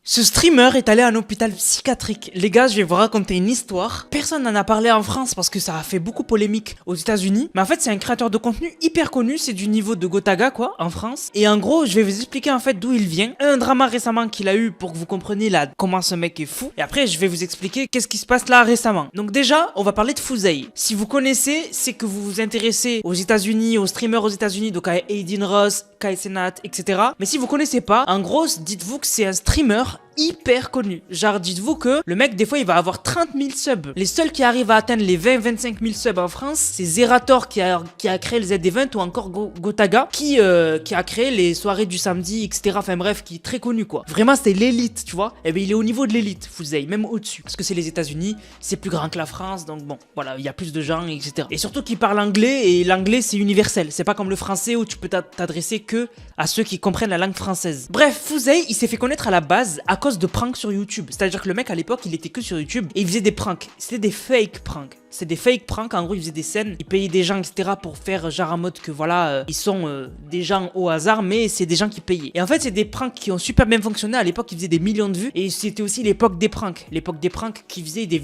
Ce streamer est allé à un hôpital psychiatrique. Les gars, je vais vous raconter une histoire. Personne n'en a parlé en France parce que ça a fait beaucoup polémique aux États-Unis. Mais en fait, c'est un créateur de contenu hyper connu. C'est du niveau de Gotaga, quoi, en France. Et en gros, je vais vous expliquer en fait d'où il vient. Un drama récemment qu'il a eu pour que vous compreniez là comment ce mec est fou. Et après, je vais vous expliquer qu'est-ce qui se passe là récemment. Donc déjà, on va parler de Fusey. Si vous connaissez, c'est que vous vous intéressez aux États-Unis, aux streamers aux États-Unis, donc à Aiden Ross, Kai Cenat, etc. Mais si vous connaissez pas, en gros, dites-vous que c'est un streamer hyper connu. Genre, dites-vous que le mec, des fois, il va avoir 30 000 subs. Les seuls qui arrivent à atteindre les 20-25 000 subs en France, c'est Zerator qui a créé les Z-Event ou encore Gotaga qui a créé les soirées du samedi, etc. Enfin bref, qui est très connu, quoi. Vraiment, c'est l'élite, tu vois. Et bien, il est au niveau de l'élite, Fusey, même au-dessus. Parce que c'est les États-Unis, c'est plus grand que la France, donc bon, voilà, il y a plus de gens, etc. Et surtout qu'il parle anglais, et l'anglais, c'est universel. C'est pas comme le français où tu peux t'adresser que à ceux qui comprennent la langue française. Bref, Fusey, il s'est fait connaître à la base à cause de pranks sur YouTube. C'est-à-dire que le mec à l'époque il était que sur YouTube et il faisait des pranks. C'était des fake pranks. C'est des fake pranks, en gros il faisait des scènes, il payait des gens etc pour faire genre en mode que voilà ils sont des gens au hasard mais c'est des gens qui payaient. Et en fait c'est des pranks qui ont super bien fonctionné. À l'époque ils faisaient des millions de vues et c'était aussi l'époque des pranks. L'époque des pranks qui faisaient des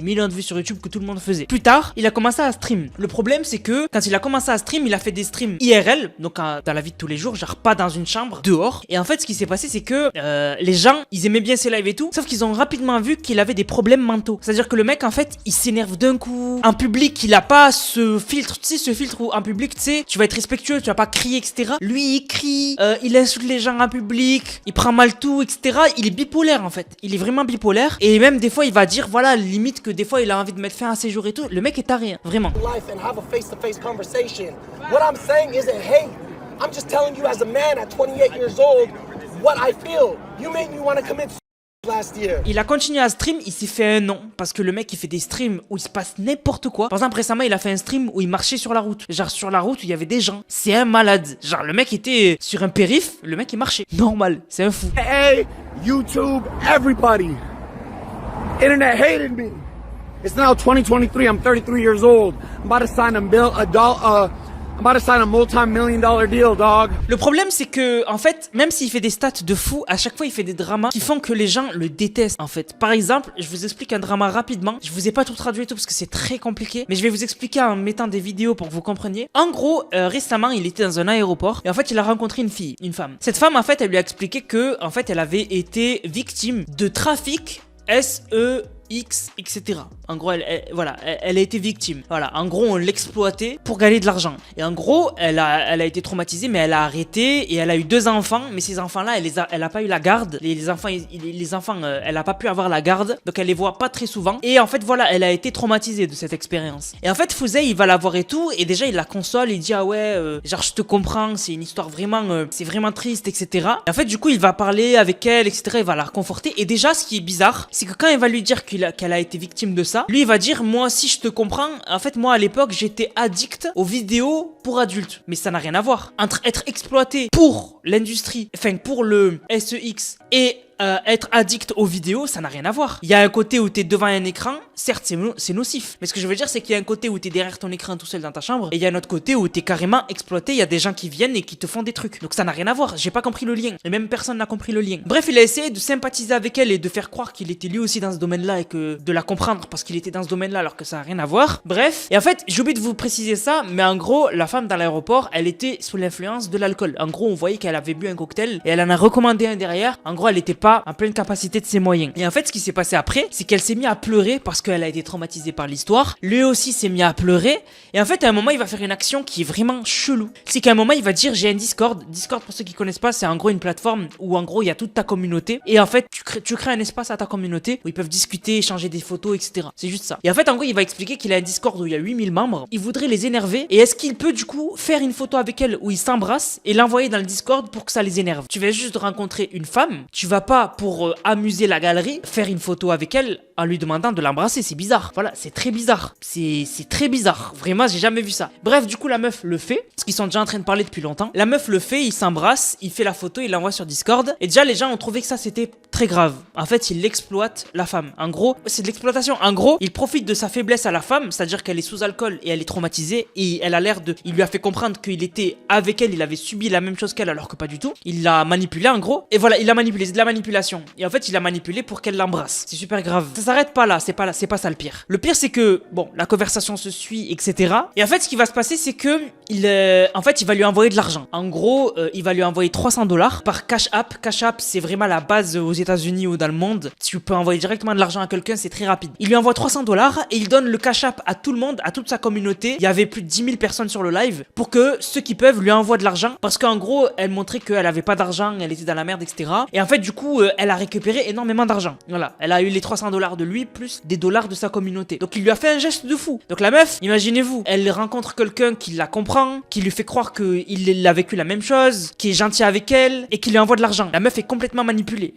millions de vues sur YouTube que tout le monde faisait. Plus tard il a commencé à stream. Le problème c'est que quand il a commencé à stream il a fait des streams IRL, donc dans la vie de tous les jours, genre pas dans une chambre, dehors. Et en fait ce qui s'est passé c'est que les gens ils aimaient bien ses lives et tout, sauf qu'ils ont rapidement vu qu'il avait des problèmes mentaux. C'est-à-dire que le mec en fait il s'énerve d'un coup. En public, il a pas ce filtre, tu sais, ce filtre où en public, tu sais, tu vas être respectueux, tu vas pas crier, etc. Lui, il crie, il insulte les gens en public, il prend mal tout, etc. Il est bipolaire en fait. Il est vraiment bipolaire. Et même des fois, il va dire, voilà, limite que des fois, il a envie de mettre fin à ses jours et tout. Le mec est taré, hein, vraiment. Il a continué à stream, il s'est fait un nom parce que le mec il fait des streams où il se passe n'importe quoi. Par exemple récemment il a fait un stream où il marchait sur la route. Genre sur la route où il y avait des gens. C'est un malade. Genre le mec était sur un périph', le mec il marchait. Normal, c'est un fou. Hey, YouTube, everybody. Internet hated me. It's now 2023, I'm 33 years old. I'm about to sign I'm about to sign a multi-million-dollar deal, dog. Le problème, c'est que, en fait, même s'il fait des stats de fou, à chaque fois, il fait des dramas qui font que les gens le détestent, en fait. Par exemple, je vous explique un drama rapidement. Je vous ai pas tout traduit et tout parce que c'est très compliqué, mais je vais vous expliquer en mettant des vidéos pour que vous compreniez. En gros, récemment, il était dans un aéroport et en fait, il a rencontré une femme. Cette femme, en fait, elle lui a expliqué que, en fait, elle avait été victime de trafic etc. En gros, elle a été victime. Voilà, en gros, on l'exploitait pour gagner de l'argent. Et en gros, elle a été traumatisée, mais elle a arrêté et elle a eu 2 enfants. Mais ces enfants-là, elle a pas eu la garde. Les enfants, elle a pas pu avoir la garde, donc elle les voit pas très souvent. Et en fait, voilà, elle a été traumatisée de cette expérience. Et en fait, Fusey, il va la voir et tout, et déjà, il la console, il dit ah ouais, genre je te comprends, c'est une histoire vraiment, c'est vraiment triste, etc. Et en fait, du coup, il va parler avec elle, etc. Il va la réconforter. Et déjà, ce qui est bizarre, c'est que quand il va lui dire qu'elle a été victime de ça, lui il va dire moi aussi je te comprends, en fait moi à l'époque j'étais addict aux vidéos pour adultes, mais ça n'a rien à voir entre être exploité pour l'industrie, enfin pour le SEX et être addict aux vidéos, ça n'a rien à voir. Il y a un côté où t'es devant un écran, certes c'est nocif, mais ce que je veux dire c'est qu'il y a un côté où t'es derrière ton écran tout seul dans ta chambre, et il y a un autre côté où t'es carrément exploité, il y a des gens qui viennent et qui te font des trucs. Donc ça n'a rien à voir, j'ai pas compris le lien, et même personne n'a compris le lien. Bref, il a essayé de sympathiser avec elle et de faire croire qu'il était lui aussi dans ce domaine-là et que de la comprendre parce qu'il était dans ce domaine-là alors que ça n'a rien à voir. Bref, et en fait, j'ai oublié de vous préciser ça, mais en gros, la femme dans l'aéroport, elle était sous l'influence de l'alcool. En gros, on voyait qu'elle avait bu un cocktail et elle en a recommandé un derrière. En gros, elle était pas en pleine capacité de ses moyens. Et en fait, ce qui s'est passé après, c'est qu'elle s'est mise à pleurer parce qu'elle a été traumatisée par l'histoire. Lui aussi s'est mis à pleurer. Et en fait, à un moment, il va faire une action qui est vraiment chelou. C'est qu'à un moment, il va dire j'ai un Discord. Discord, pour ceux qui connaissent pas, c'est en gros une plateforme où en gros il y a toute ta communauté. Et en fait, tu crées un espace à ta communauté où ils peuvent discuter, échanger des photos, etc. C'est juste ça. Et en fait, en gros, il va expliquer qu'il a un Discord où il y a 8000 membres. Il voudrait les énerver. Et est-ce qu'il peut du coup faire une photo avec elle où ils s'embrassent et l'envoyer dans le Discord pour que ça les énerve? Tu vas juste rencontrer une femme. Tu vas pas pour amuser la galerie, faire une photo avec elle en lui demandant de l'embrasser, c'est bizarre. Voilà, c'est très bizarre. C'est très bizarre. Vraiment, j'ai jamais vu ça. Bref, du coup, la meuf le fait, parce qu'ils sont déjà en train de parler depuis longtemps. La meuf le fait, il s'embrasse, il fait la photo, il l'envoie sur Discord. Et déjà, les gens ont trouvé que ça, c'était très grave. En fait, il exploite la femme. En gros, c'est de l'exploitation. En gros, il profite de sa faiblesse à la femme, c'est-à-dire qu'elle est sous alcool et elle est traumatisée. Et elle a l'air de... Il lui a fait comprendre qu'il était avec elle, il avait subi la même chose qu'elle alors que pas du tout. Il l'a manipulée, en gros. Et voilà, il l'a manipulée. C'est de la manipulation. manipulation. Et en fait, il l'a manipulée pour qu'elle l'embrasse. C'est super grave. Ça s'arrête pas là, c'est pas ça le pire. Le pire, c'est que, bon, la conversation se suit, etc. Et en fait, ce qui va se passer, c'est que en fait, il va lui envoyer de l'argent. En gros, il va lui envoyer $300 par Cash App. Cash App, c'est vraiment la base aux États-Unis ou dans le monde. Tu peux envoyer directement de l'argent à quelqu'un, c'est très rapide. Il lui envoie $300 et il donne le Cash App à tout le monde, à toute sa communauté. Il y avait plus de 10 000 personnes sur le live pour que ceux qui peuvent lui envoient de l'argent. Parce qu'en gros, elle montrait qu'elle avait pas d'argent, elle était dans la merde, etc. Et en fait, du coup, elle a récupéré énormément d'argent. Voilà, elle a eu les $300 de lui plus des dollars de sa communauté. Donc il lui a fait un geste de fou. Donc la meuf, imaginez-vous, elle rencontre quelqu'un qui la comprend, qui lui fait croire qu'il a vécu la même chose, qui est gentil avec elle et qui lui envoie de l'argent. La meuf est complètement manipulée.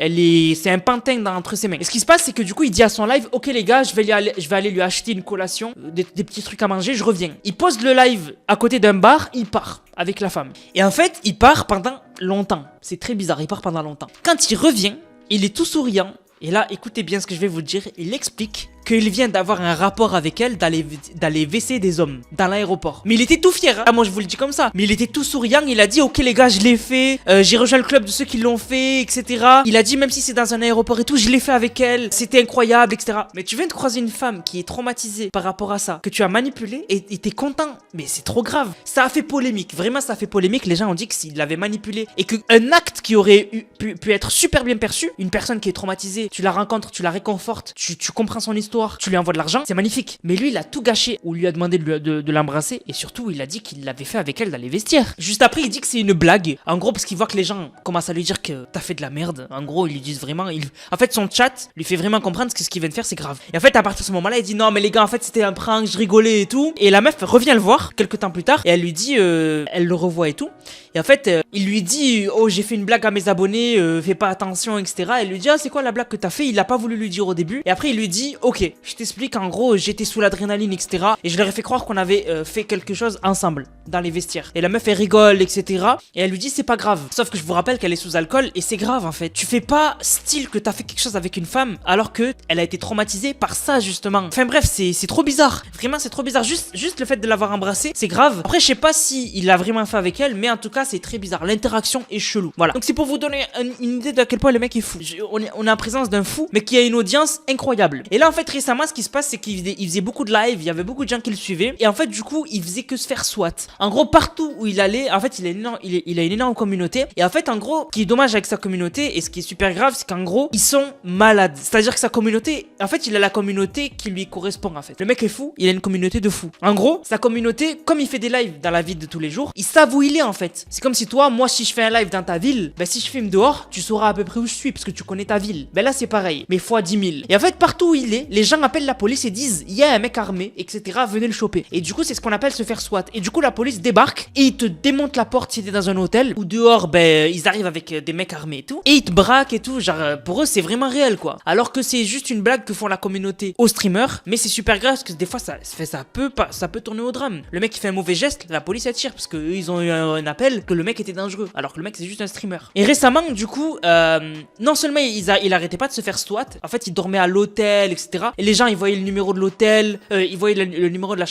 C'est un pantin entre ses mains. Et ce qui se passe, c'est que du coup, il dit à son live, ok les gars, je vais aller lui acheter une collation, des petits trucs à manger, je reviens. Il pose le live à côté d'un bar, il part avec la femme. Et en fait, il part pendant longtemps. C'est très bizarre, il part pendant longtemps. Quand il revient, il est tout souriant. Et là, écoutez bien ce que je vais vous dire. Il explique qu'il vient d'avoir un rapport avec elle dans les WC des hommes, dans l'aéroport. Mais il était tout fier, hein. Ah, moi je vous le dis comme ça. Mais il était tout souriant, il a dit ok les gars, je l'ai fait, j'ai rejoint le club de ceux qui l'ont fait, etc. Il a dit même si c'est dans un aéroport et tout, je l'ai fait avec elle, c'était incroyable, etc. Mais tu viens de croiser une femme qui est traumatisée par rapport à ça, que tu as manipulé et t'es content. Mais c'est trop grave. Ça a fait polémique, vraiment ça a fait polémique. Les gens ont dit que s'il l'avait manipulé et qu'un acte qui aurait pu être super bien perçu, une personne qui est traumatisée, tu la rencontres, tu la réconfortes, tu comprends son histoire, tu lui envoies de l'argent, c'est magnifique. Mais lui, il a tout gâché. On lui a demandé de l'embrasser et surtout, il a dit qu'il l'avait fait avec elle dans les vestiaires. Juste après, il dit que c'est une blague. En gros, parce qu'il voit que les gens commencent à lui dire que t'as fait de la merde. En gros, ils lui disent vraiment. En fait, son chat lui fait vraiment comprendre que ce qu'il vient de faire, c'est grave. Et en fait, à partir de ce moment-là, il dit non, mais les gars, en fait, c'était un prank, je rigolais et tout. Et la meuf revient le voir quelques temps plus tard et elle lui dit, elle le revoit et tout. Et en fait, il lui dit oh, j'ai fait une blague à mes abonnés, fais pas attention, etc. Elle lui dit ah, c'est quoi la blague que t'as fait? Il a pas voulu lui dire au début. Et après, il lui dit ok, je t'explique, en gros, j'étais sous l'adrénaline, etc. Et je leur ai fait croire qu'on avait fait quelque chose ensemble dans les vestiaires. Et la meuf, elle rigole, etc. Et elle lui dit c'est pas grave. Sauf que je vous rappelle qu'elle est sous alcool et c'est grave en fait. Tu fais pas style que t'as fait quelque chose avec une femme alors que elle a été traumatisée par ça justement. Enfin bref, c'est trop bizarre. Vraiment, c'est trop bizarre. Juste le fait de l'avoir embrassée, c'est grave. Après, je sais pas si il l'a vraiment fait avec elle, mais en tout cas, c'est très bizarre. L'interaction est chelou. Voilà. Donc c'est pour vous donner une idée de à quel point le mec est fou. On est en présence d'un fou, mais qui a une audience incroyable. Et là, en fait, récemment, ce qui se passe, c'est qu'il faisait beaucoup de live, il y avait beaucoup de gens qui le suivaient, et en fait, du coup, il faisait que se faire SWAT. En gros, partout où il allait, en fait, il a une énorme communauté, et en fait, en gros, ce qui est dommage avec sa communauté, et ce qui est super grave, c'est qu'en gros, ils sont malades. C'est-à-dire que sa communauté, en fait, il a la communauté qui lui correspond, en fait. Le mec est fou, il a une communauté de fous. En gros, sa communauté, comme il fait des lives dans la vie de tous les jours, ils savent où il est, en fait. C'est comme si toi, moi, si je fais un live dans ta ville, ben si je filme dehors, tu sauras à peu près où je suis, parce que tu connais ta ville. Ben là, c'est pareil, mais fois 10 000. Et en fait, partout où il est, les gens appellent la police et disent il y a un mec armé, etc. Venez le choper. Et du coup, c'est ce qu'on appelle se faire SWAT. Et du coup, la police débarque et ils te démontent la porte si t'es dans un hôtel. Ou dehors, ben ils arrivent avec des mecs armés et tout. Et ils te braquent et tout. Genre, pour eux, c'est vraiment réel quoi. Alors que c'est juste une blague que font la communauté aux streamers. Mais c'est super grave parce que des fois, ça peut tourner au drame. Le mec qui fait un mauvais geste, la police elle tire parce que eux, ils ont eu un appel que le mec était dangereux. Alors que le mec, c'est juste un streamer. Et récemment, du coup, non seulement il arrêtait pas de se faire SWAT, en fait, il dormait à l'hôtel, etc. Et les gens, ils voyaient le numéro de l'hôtel, ils voyaient le numéro de la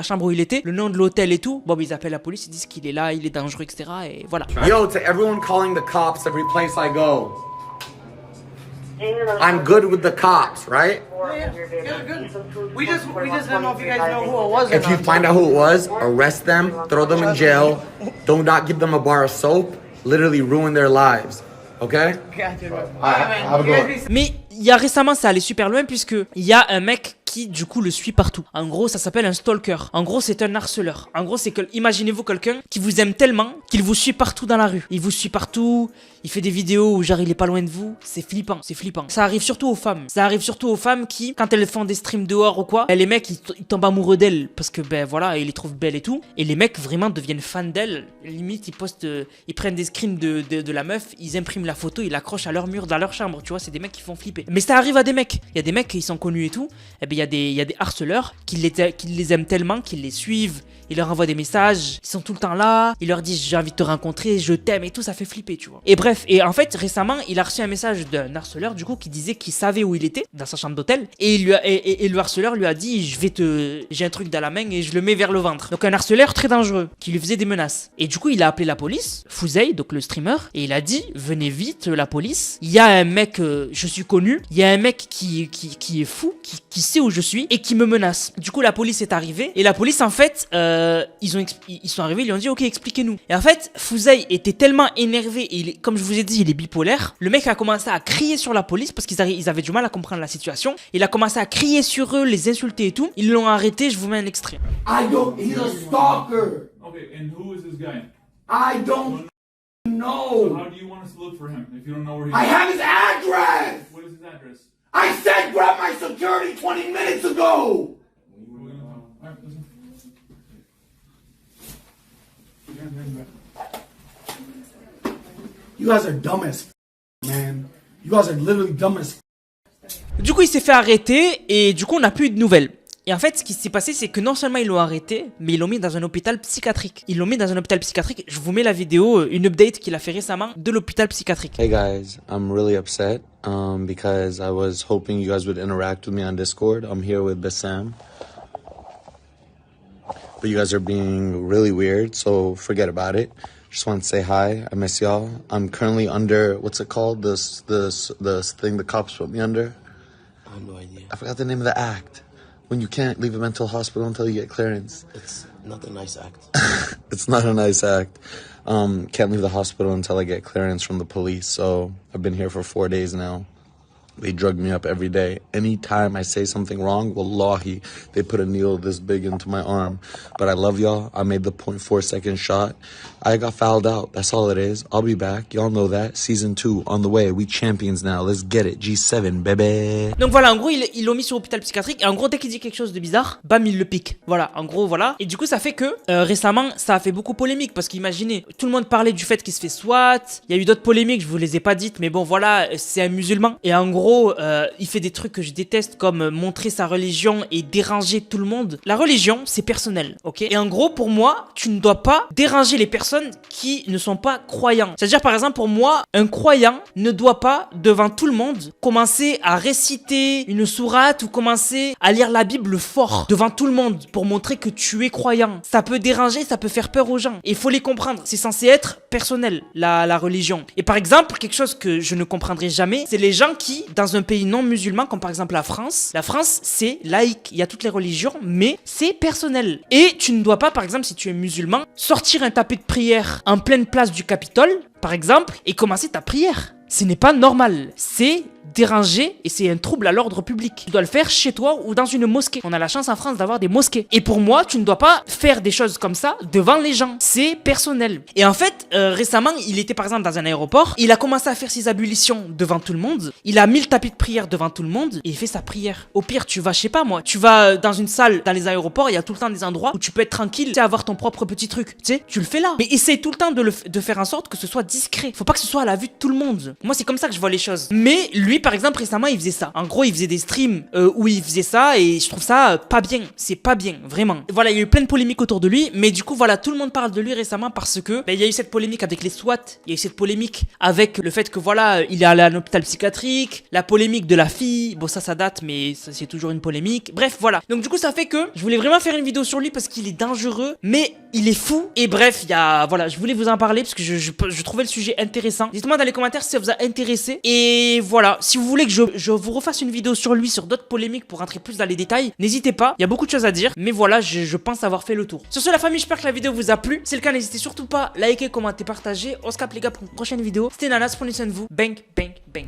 chambre où il était, le nom de l'hôtel et tout. Bon, ils appellent la police, ils disent qu'il est là, il est dangereux, etc. Et voilà. Yo, to everyone calling the cops every place I go. I'm good with the cops, right? Yeah, good. We just didn't know if you guys know who it was. If you find out who it was, arrest them, throw them in jail. Do not give them a bar of soap. Literally ruin their lives. Okay? Mais il y a récemment, ça allait super loin puisque il y a un mec qui du coup le suit partout. En gros, ça s'appelle un stalker. En gros, c'est un harceleur. En gros, c'est que imaginez-vous quelqu'un qui vous aime tellement qu'il vous suit partout dans la rue. Il vous suit partout, il fait des vidéos où genre il est pas loin de vous. C'est flippant, c'est flippant. Ça arrive surtout aux femmes. Ça arrive surtout aux femmes qui, quand elles font des streams dehors ou quoi, les mecs ils tombent amoureux d'elles parce que ben voilà, ils les trouvent belles et tout. Et les mecs vraiment deviennent fans d'elles. Limite, ils postent, ils prennent des screens de la meuf, ils impriment la photo, ils l'accrochent à leur mur dans leur chambre. Tu vois, c'est des mecs qui font flipper. Mais ça arrive à des mecs. Il y a des mecs qui sont connus et tout. Et ben il y a des harceleurs qui les aiment tellement qu'ils les suivent. Ils leur envoient des messages, ils sont tout le temps là, ils leur disent j'ai envie de te rencontrer, je t'aime et tout, ça fait flipper, tu vois. Et bref, et en fait, récemment, il a reçu un message d'un harceleur, du coup, qui disait qu'il savait où il était, dans sa chambre d'hôtel, et, et le harceleur lui a dit j'ai un truc dans la main et je le mets vers le ventre. Donc un harceleur très dangereux, qui lui faisait des menaces. Et du coup, il a appelé la police, Fouzey, donc le streamer, et il a dit venez vite, la police, il y a un mec, je suis connu, il y a un mec qui est fou, qui sait où je suis, et qui me menace. Du coup, la police est arrivée, et la police, en fait, ils sont arrivés, ils lui ont dit ok, expliquez-nous. Et en fait, Fouzey était tellement énervé et comme je vous ai dit, il est bipolaire. Le mec a commencé à crier sur la police parce qu'ils avaient du mal à comprendre la situation. Il a commencé à crier sur eux, les insulter et tout. Ils l'ont arrêté, je vous mets un extrait. He's a stalker. Okay, and who is this guy? I don't So know. how do you want us to look for him if you don't know where he I is? have his address. What is his address? I said grab my security 20 minutes ago. Alright, listen. You guys are dumb as man. You guys are literally dumb as Du coup, il s'est fait arrêter et du coup, on n'a plus eu de nouvelles. Et en fait, ce qui s'est passé, c'est que non seulement ils l'ont arrêté, mais ils l'ont mis dans un hôpital psychiatrique. Ils l'ont mis dans un hôpital psychiatrique. Je vous mets la vidéo, une update qu'il a fait récemment de l'hôpital psychiatrique. Hey guys, I'm really upset because I was hoping you guys would interact with me on Discord. I'm here with Bassam. But you guys are being really weird, so forget about it. Just want to say hi. I miss y'all. I'm currently under, what's it called? This thing the cops put me under. I have no idea. I forgot the name of the act. When you can't leave a mental hospital until you get clearance. It's not a nice act. It's not a nice act. Can't leave the hospital until I get clearance from the police. So I've been here for 4 days now. They drug me up every day. Anytime I say something wrong, wallahi, they put a needle this big into my arm. But I love y'all. I made the 0.4-second shot. I got fouled out. That's all it is. I'll be back. Y'all know that. Season 2 on the way. We champions now. Let's get it. G7, baby. Donc voilà, en gros, ils l'ont mis sur l'hôpital psychiatrique. Et en gros, dès qu'il dit quelque chose de bizarre, bam, il le pique. Voilà, en gros, voilà. Et du coup, ça fait que récemment, ça a fait beaucoup polémique. Parce qu'imaginez, tout le monde parlait du fait qu'il se fait SWAT. Il y a eu d'autres polémiques, je vous les ai pas dites. Mais bon, voilà, c'est un musulman. Et en gros, il fait des trucs que je déteste, comme montrer sa religion et déranger tout le monde. La religion, c'est personnel, ok? Et en gros, pour moi, tu ne dois pas déranger les personnes qui ne sont pas croyants. C'est-à-dire, par exemple, pour moi, un croyant ne doit pas, devant tout le monde, commencer à réciter une sourate ou commencer à lire la Bible fort devant tout le monde pour montrer que tu es croyant. Ça peut déranger, ça peut faire peur aux gens. Et il faut les comprendre. C'est censé être personnel, la religion. Et par exemple, quelque chose que je ne comprendrai jamais, c'est les gens qui, dans un pays non musulman, comme par exemple la France, c'est laïque. Il y a toutes les religions, mais c'est personnel. Et tu ne dois pas, par exemple, si tu es musulman, sortir un tapis de prière en pleine place du Capitole, par exemple, et commencer ta prière. Ce n'est pas normal. C'est déranger et c'est un trouble à l'ordre public. Tu dois le faire chez toi ou dans une mosquée. On a la chance en France d'avoir des mosquées. Et pour moi, tu ne dois pas faire des choses comme ça devant les gens. C'est personnel. Et en fait, récemment, il était par exemple dans un aéroport. Il a commencé à faire ses ablutions devant tout le monde. Il a mis le tapis de prière devant tout le monde et il fait sa prière. Au pire, tu vas, je sais pas moi, tu vas dans une salle dans les aéroports. Il y a tout le temps des endroits où tu peux être tranquille, tu sais, avoir ton propre petit truc. Tu sais, tu le fais là. Mais essaye tout le temps de faire en sorte que ce soit discret. Faut pas que ce soit à la vue de tout le monde. Moi, c'est comme ça que je vois les choses. Mais lui, par exemple, récemment, il faisait ça. En gros, il faisait des streams où il faisait ça et je trouve ça pas bien. C'est pas bien, vraiment. Voilà, il y a eu plein de polémiques autour de lui, mais du coup, voilà, tout le monde parle de lui récemment parce que il y a eu cette polémique avec les SWAT, il y a eu cette polémique avec le fait que voilà, il est allé à un hôpital psychiatrique, la polémique de la fille. Bon, ça date, mais ça, c'est toujours une polémique. Bref, voilà. Donc du coup, ça fait que je voulais vraiment faire une vidéo sur lui parce qu'il est dangereux, mais il est fou. Et bref, il y a, voilà, je voulais vous en parler parce que je trouvais le sujet intéressant. Dites-moi dans les commentaires si ça vous a intéressé. Et voilà, si vous voulez que je vous refasse une vidéo sur lui, sur d'autres polémiques pour rentrer plus dans les détails, n'hésitez pas, il y a beaucoup de choses à dire. Mais voilà, je pense avoir fait le tour. Sur ce, la famille, j'espère que la vidéo vous a plu. Si c'est le cas, n'hésitez surtout pas à liker, commenter, partager. On se capte les gars pour une prochaine vidéo. C'était Nanas, prenez soin de vous. Bang, bang, bang.